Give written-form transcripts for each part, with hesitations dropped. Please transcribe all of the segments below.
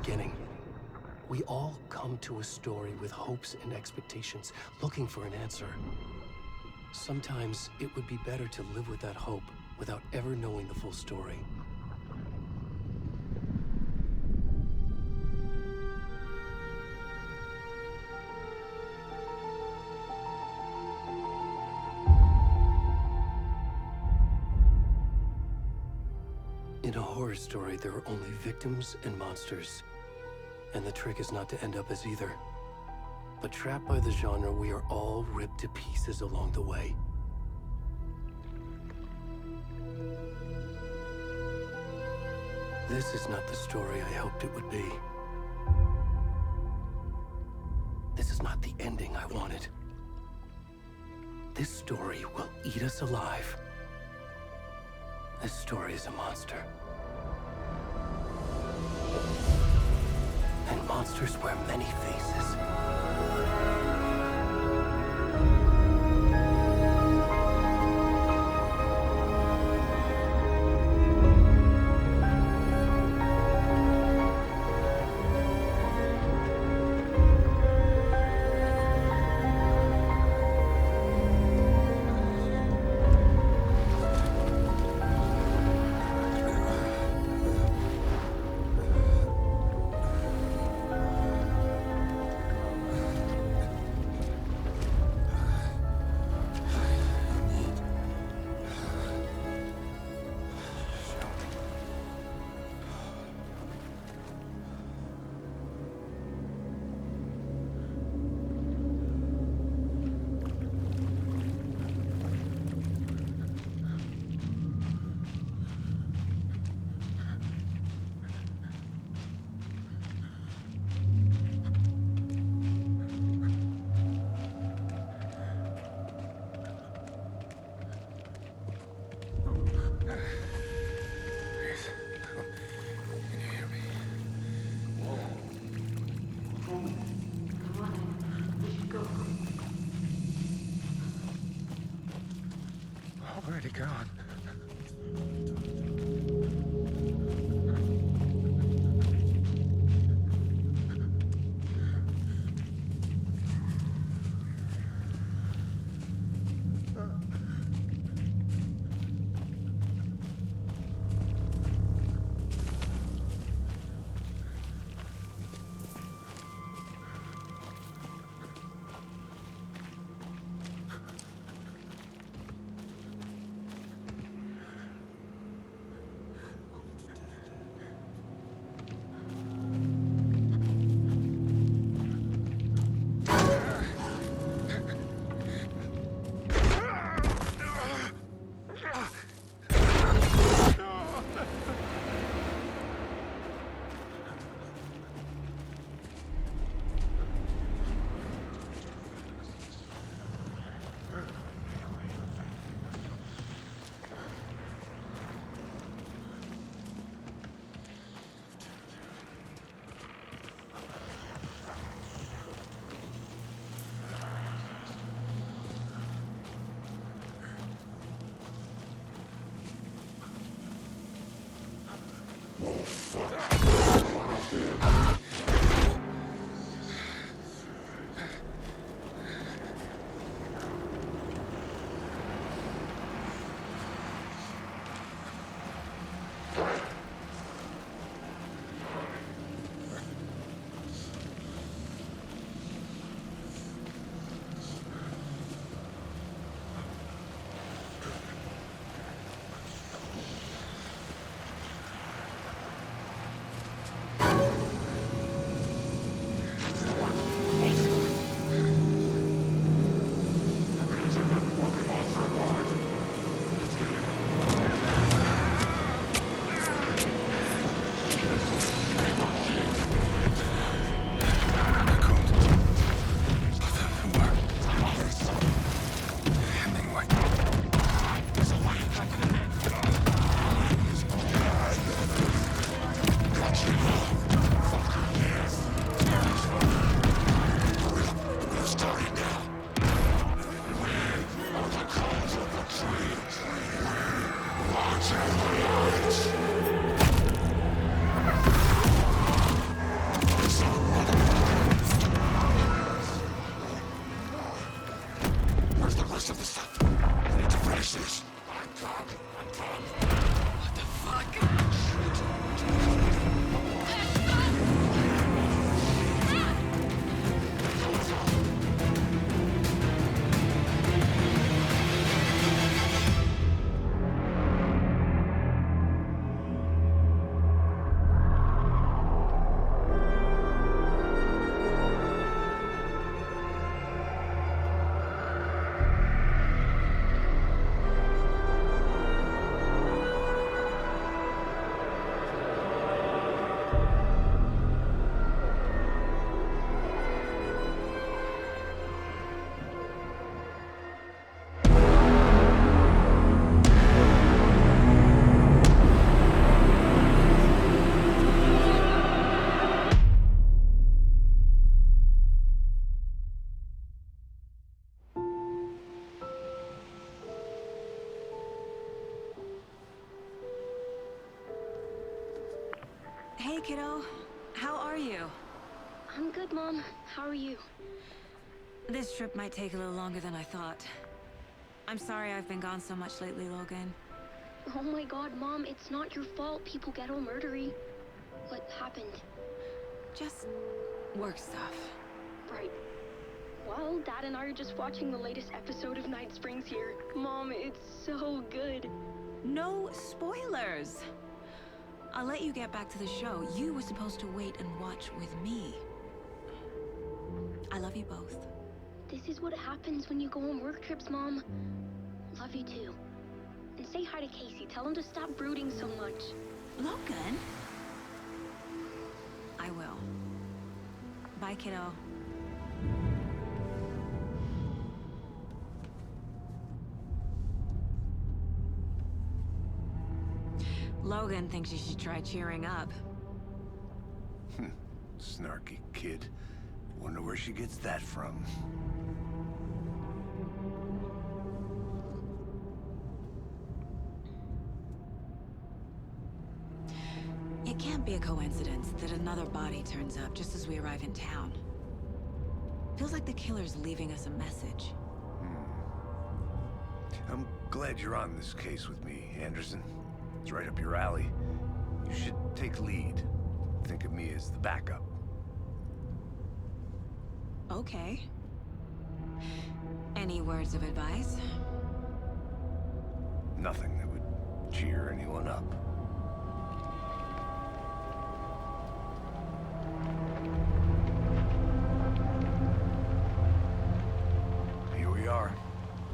beginning. We all come to a story with hopes and expectations, looking for an answer. Sometimes it would be better to live with that hope without ever knowing the full story. In a horror story, there are only victims and monsters. And the trick is not to end up as either. But trapped by the genre, we are all ripped to pieces along the way. This is not the story I hoped it would be. This is not the ending I wanted. This story will eat us alive. This story is a monster. And monsters wear many faces. Where'd he gone? Hey, kiddo. How are you? I'm good, Mom. How are you? This trip might take a little longer than I thought. I'm sorry I've been gone so much lately, Logan. Oh my god, Mom, it's not your fault people get all murdery. What happened? Just work stuff. Right. Well, Dad and I are just watching the latest episode of Night Springs here. Mom, it's so good. No spoilers! I'll let you get back to the show. You were supposed to wait and watch with me. I love you both. This is what happens when you go on work trips, Mom. Love you too. And say hi to Casey. Tell him to stop brooding so much. Logan? I will. Bye, kiddo. Logan thinks you should try cheering up. Snarky kid. Wonder where she gets that from. It can't be a coincidence that another body turns up just as we arrive in town. Feels like the killer's leaving us a message. I'm glad you're on this case with me, Anderson. It's right up your alley. You should take lead. Think of me as the backup. Okay. Any words of advice? Nothing that would cheer anyone up. Here we are.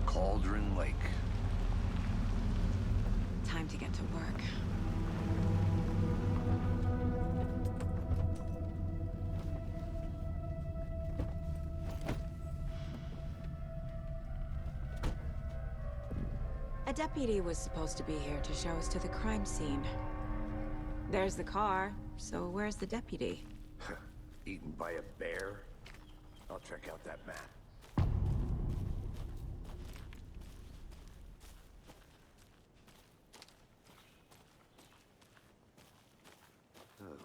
Cauldron Lake. Time to get to work. A deputy was supposed to be here to show us to the crime scene. There's the car, so where's the deputy? Eaten by a bear? I'll check out that map.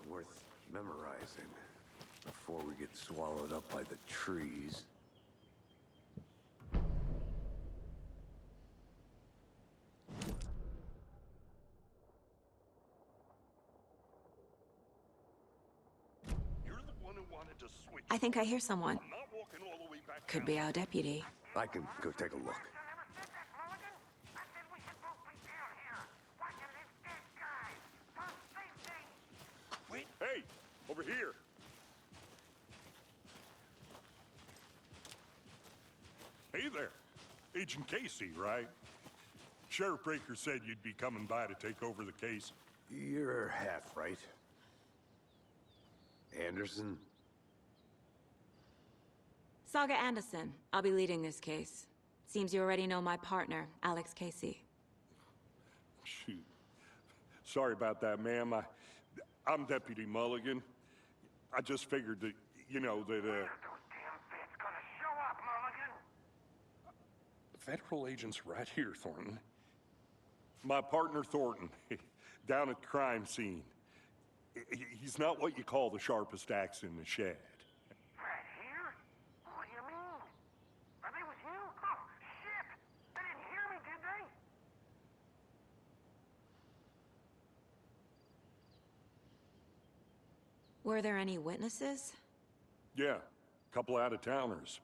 Worth memorizing before we get swallowed up by the trees. You're the one who wanted to switch. I think I hear someone. I'm not walking all the way back Could down. be our deputy. I can go take a look. Wait. Hey, over here. Hey there. Agent Casey, right? Sheriff Breaker said you'd be coming by to take over the case. You're half right. Anderson? Saga Anderson. I'll be leading this case. Seems you already know my partner, Alex Casey. Shoot. Sorry about that, ma'am. I'm Deputy Mulligan. I just figured that, you know, that, Federal agents right here, Thornton. My partner, Thornton, down at the crime scene. He's not what you call the sharpest axe in the shed. Right here? What do you mean? Are they with you? Oh, shit! They didn't hear me, did they? Were there any witnesses? Yeah, a couple out-of-towners.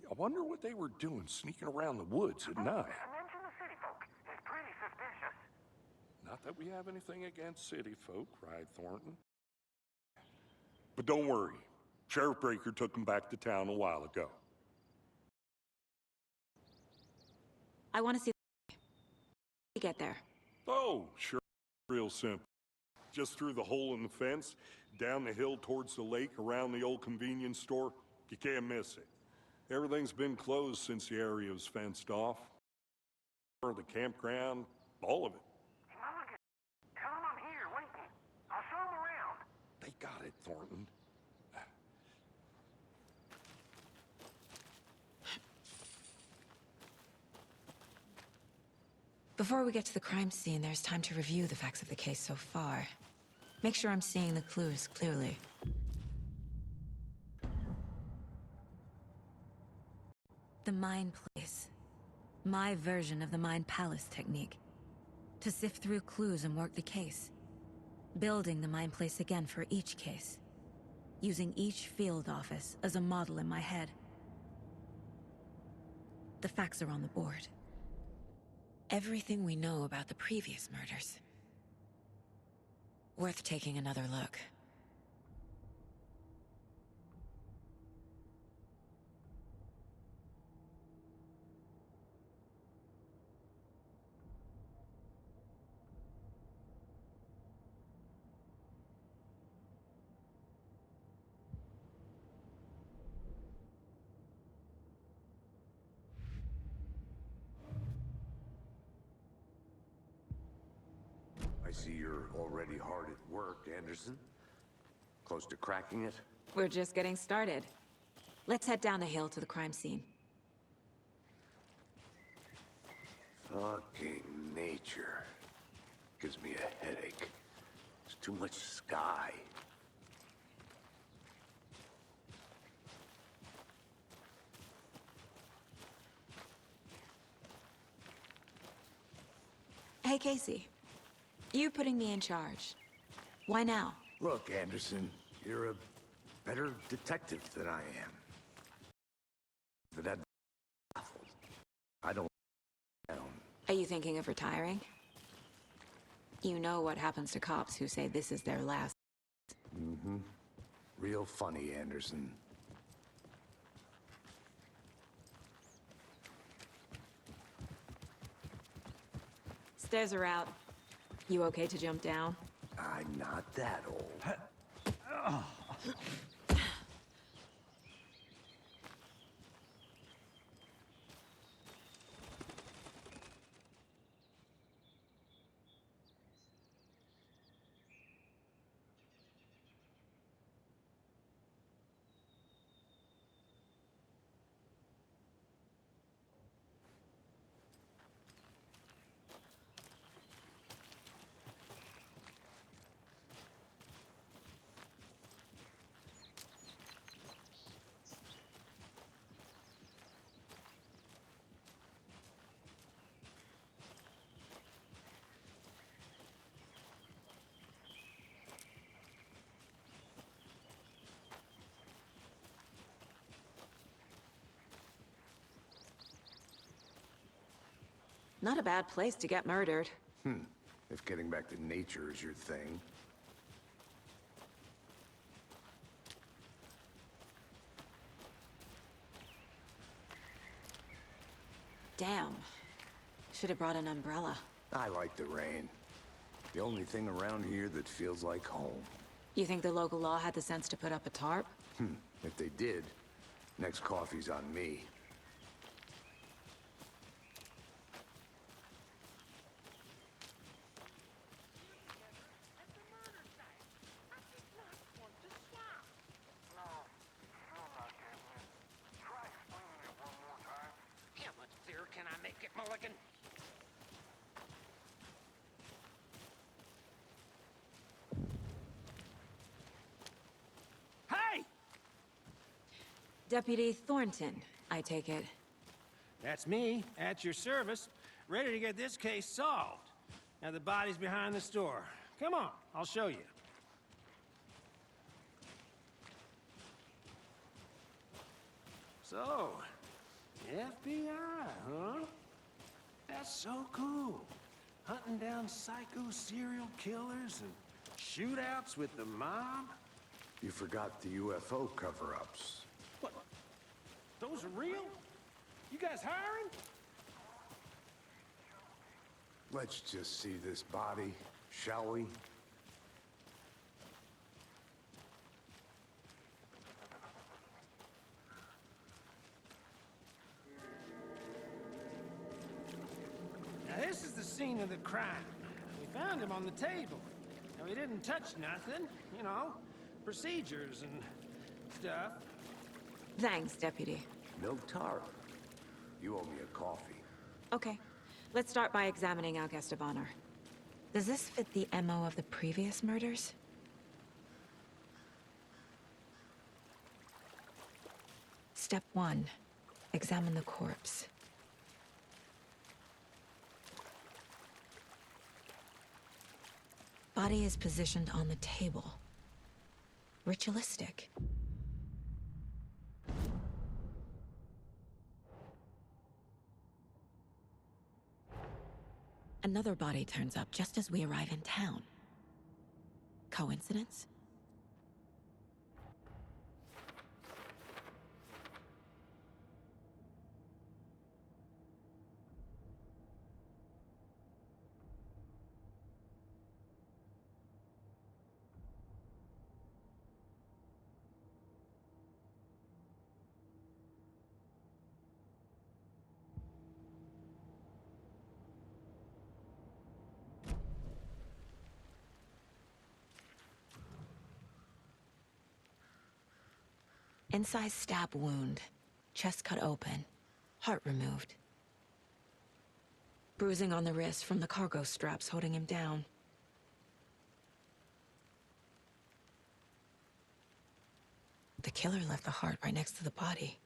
I wonder what they were doing sneaking around the woods at night. Mention the city folk. It's pretty suspicious. Not that we have anything against city folk, right, Thornton? But don't worry. Sheriff Breaker took them back to town a while ago. I want to see the get there. Oh, sure. Real simple. Just through the hole in the fence, down the hill towards the lake, around the old convenience store. You can't miss it. Everything's been closed since the area was fenced off. The campground, all of it. Hey, Mulligan, tell them I'm here, waiting. I'll show them around. They got it, Thornton. Before we get to the crime scene, there's time to review the facts of the case so far. Make sure I'm seeing the clues clearly. The Mind Place. My version of the Mind Palace technique. To sift through clues and work the case. Building the Mind Place again for each case. Using each field office as a model in my head. The facts are on the board. Everything we know about the previous murders. Worth taking another look. I see you're already hard at work, Anderson. Close to cracking it? We're just getting started. Let's head down the hill to the crime scene. Fucking nature. Gives me a headache. There's too much sky. Hey, Casey. You putting me in charge. Why now? Look, Anderson, you're a better detective than I am. But I'd be baffled. I don't down. Are you thinking of retiring? You know what happens to cops who say this is their last. Mm-hmm. Real funny, Anderson. Stairs are out. You okay to jump down? I'm not that old. Not a bad place to get murdered. If getting back to nature is your thing. Damn. Should have brought an umbrella. I like the rain. The only thing around here that feels like home. You think the local law had the sense to put up a tarp? If they did, next coffee's on me. How much clearer can I make it, Mulligan? Hey! Deputy Thornton, I take it. That's me, at your service, ready to get this case solved. Now the body's behind the store. Come on, I'll show you. So, FBI, huh? That's so cool. Hunting down psycho serial killers and shootouts with the mob. You forgot the UFO cover-ups. What? Those are real? You guys hiring? Let's just see this body, shall we? Now this is the scene of the crime. We found him on the table. Now he didn't touch nothing, you know, procedures and stuff. Thanks, Deputy. No tarp. You owe me a coffee. Okay. Let's start by examining our guest of honor. Does this fit the MO of the previous murders? Step 1. Examine the corpse. Body is positioned on the table. Ritualistic. Another body turns up just as we arrive in town. Coincidence? Incised stab wound. Chest cut open. Heart removed. Bruising on the wrist from the cargo straps holding him down. The killer left the heart right next to the body.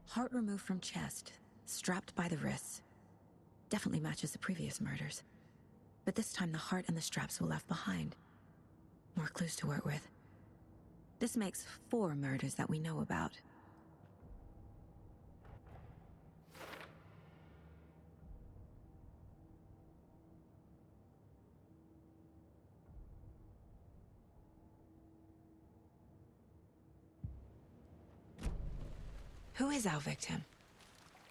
Heart removed from chest, strapped by the wrists. Definitely matches the previous murders. But this time the heart and the straps were left behind. More clues to work with. This makes 4 murders that we know about. Who is our victim?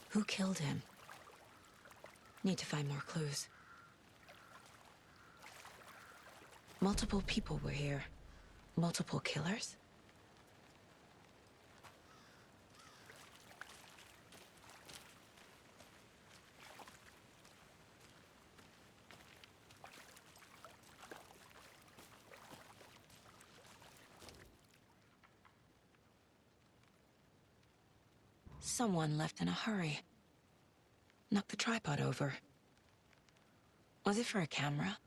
Who killed him? Need to find more clues. Multiple people were here. Multiple killers? Someone left in a hurry. Knocked the tripod over. Was it for a camera?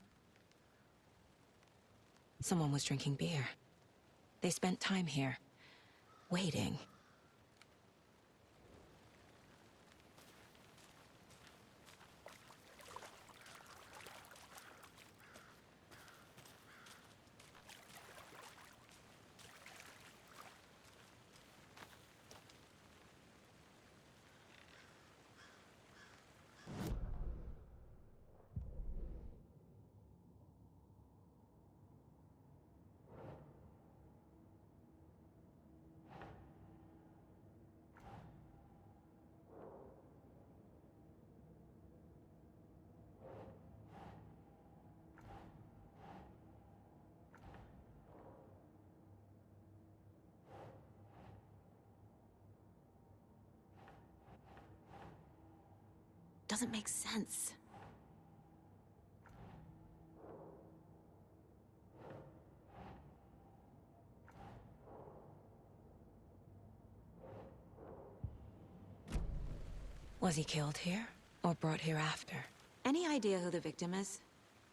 Someone was drinking beer. They spent time here, waiting. Doesn't make sense. Was he killed here, or brought here after? Any idea who the victim is?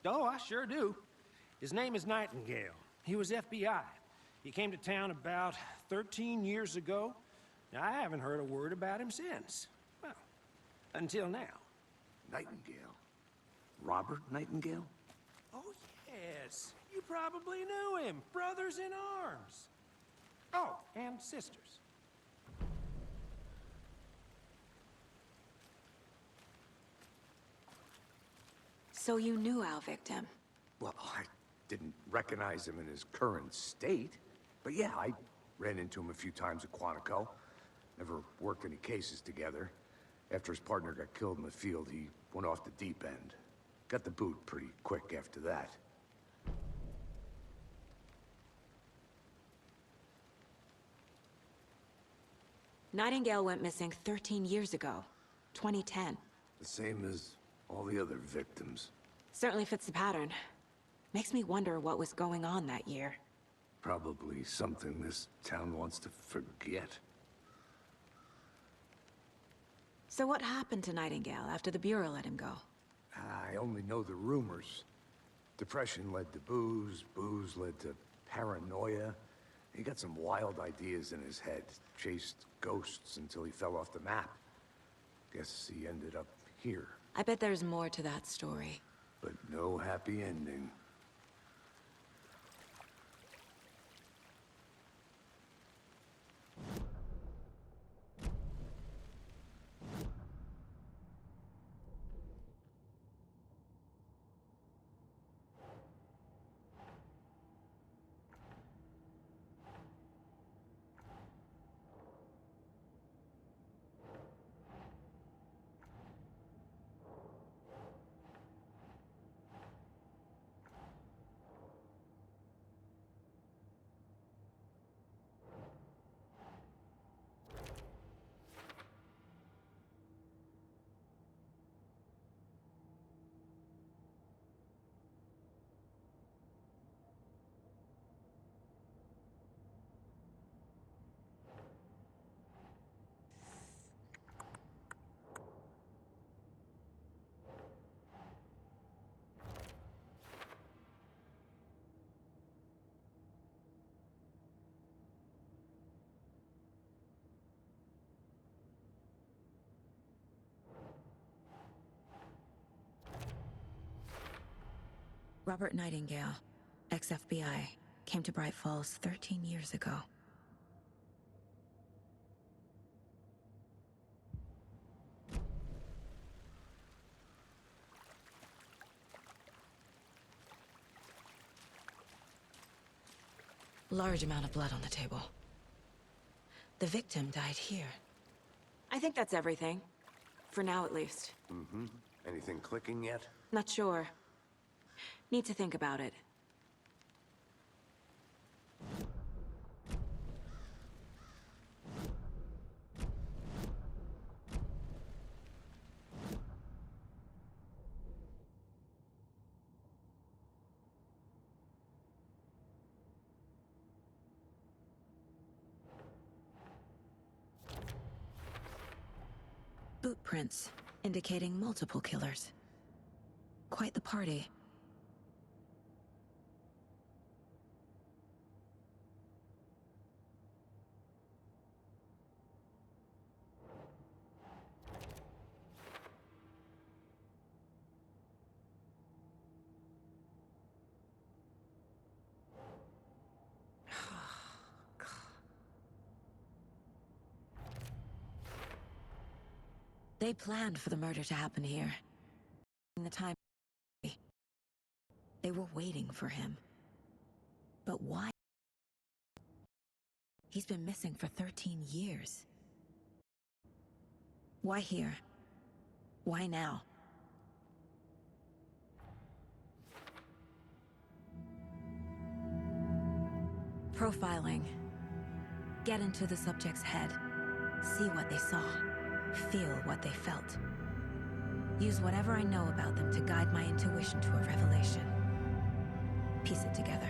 Oh, I sure do. His name is Nightingale. He was FBI. He came to town about 13 years ago. Now, I haven't heard a word about him since. Well, until now. Nightingale? Robert Nightingale? Oh, yes. You probably knew him. Brothers in arms. Oh, and sisters. So you knew our victim? Well, I didn't recognize him in his current state. But yeah, I ran into him a few times at Quantico. Never worked any cases together. After his partner got killed in the field, he went off the deep end. Got the boot pretty quick after that. Nightingale went missing 13 years ago, 2010. The same as all the other victims. Certainly fits the pattern. Makes me wonder what was going on that year. Probably something this town wants to forget. So what happened to Nightingale after the Bureau let him go? I only know the rumors. Depression led to booze, booze led to paranoia. He got some wild ideas in his head, chased ghosts until he fell off the map. Guess he ended up here, I bet there's more to that story. but no happy ending. Robert Nightingale, ex-FBI, came to Bright Falls 13 years ago. Large amount of blood on the table. The victim died here. I think that's everything. For now, at least. Mm-hmm. Anything clicking yet? Not sure. Need to think about it. prints, indicating multiple killers. Quite the party. They planned for the murder to happen here. In the time, they were waiting for him. But why? He's been missing for 13 years. Why here? Why now? Profiling. Get into the subject's head. See what they saw. Feel what they felt. Use whatever I know about them to guide my intuition to a revelation. Piece it together.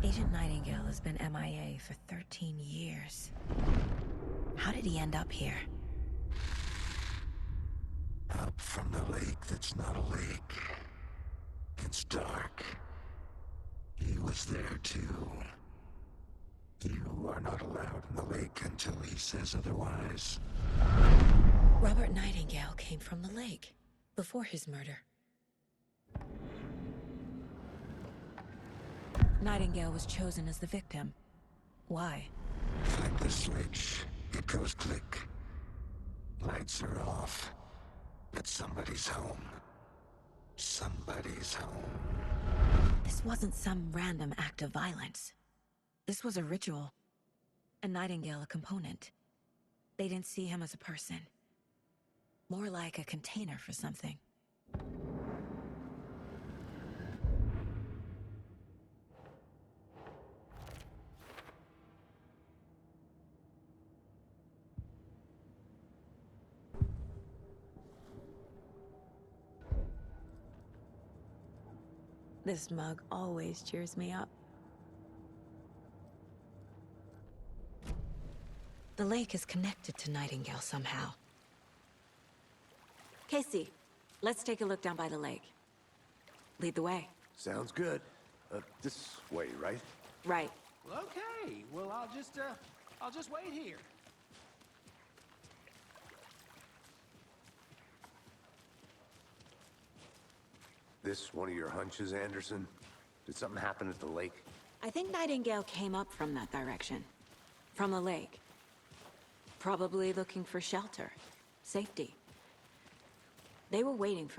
Agent Nightingale has been MIA for 13 years. How did he end up here? Up from the lake that's not a lake. It's dark. He was there too. You are not allowed in the lake until he says otherwise. Robert Nightingale came from the lake, before his murder. Nightingale was chosen as the victim. Why? Flip the switch. It goes click. Lights are off. But somebody's home. Somebody's home. This wasn't some random act of violence. This was a ritual. And Nightingale a component. They didn't see him as a person. More like a container for something. This mug always cheers me up. The lake is connected to Nightingale somehow. Casey, let's take a look down by the lake. Lead the way. Sounds good. This way, right? Right. Okay, well, I'll just wait here. This one of your hunches, Anderson? Did something happen at the lake? I think Nightingale came up from that direction. From the lake. Probably looking for shelter. Safety. They were waiting for him.